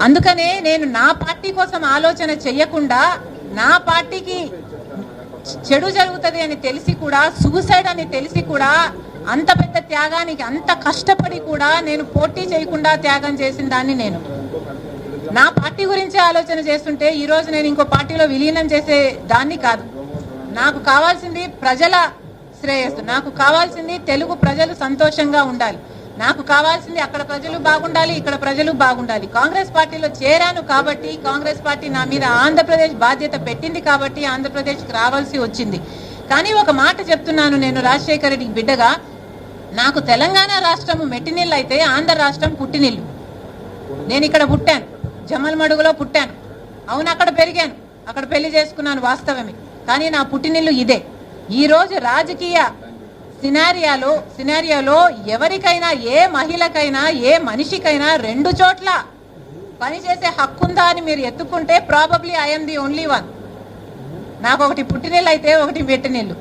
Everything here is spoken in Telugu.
అందుకనే నేను నా పార్టీ కోసం ఆలోచన చెయ్యకుండా నా పార్టీకి చెడు జరుగుతుంది అని తెలిసి కూడా, సూసైడ్ అని తెలిసి కూడా, అంత పెద్ద త్యాగానికి అంత కష్టపడి కూడా నేను పోటీ చేయకుండా త్యాగం చేసిన దాన్ని నేను నా పార్టీ గురించి ఆలోచన చేస్తుంటే ఈరోజు నేను ఇంకో పార్టీలో విలీనం చేసే దాన్ని కాదు. నాకు కావాల్సింది ప్రజల శ్రేయస్సు, నాకు కావాల్సింది తెలుగు ప్రజలు సంతోషంగా ఉండాలి, నాకు కావాల్సింది అక్కడ ప్రజలు బాగుండాలి, ఇక్కడ ప్రజలు బాగుండాలి. కాంగ్రెస్ పార్టీలో చేరాను కాబట్టి, కాంగ్రెస్ పార్టీ నా మీద ఆంధ్రప్రదేశ్ బాధ్యత పెట్టింది కాబట్టి ఆంధ్రప్రదేశ్కి రావాల్సి వచ్చింది. కానీ ఒక మాట చెప్తున్నాను, నేను రాజశేఖర రెడ్డికి బిడ్డగా, నాకు తెలంగాణ రాష్ట్రం మెట్టినిల్లు అయితే ఆంధ్ర రాష్ట్రం పుట్టినిల్లు. నేను ఇక్కడ పుట్టాను, జమల్మడుగులో పుట్టాను, అవును అక్కడ పెరిగాను, అక్కడ పెళ్లి చేసుకున్నాను, వాస్తవమే. కానీ నా పుట్టినిల్లు ఇదే. ఈరోజు రాజకీయ సినారియాలో ఎవరికైనా, ఏ మహిళకైనా, ఏ మనిషికైనా రెండు చోట్ల పనిచేసే హక్కుందా అని మీరు ఎత్తుకుంటే probably I'm the only one. నాకు ఒకటి పుట్టినిల్లు అయితే ఒకటి మెట్టినిల్లు.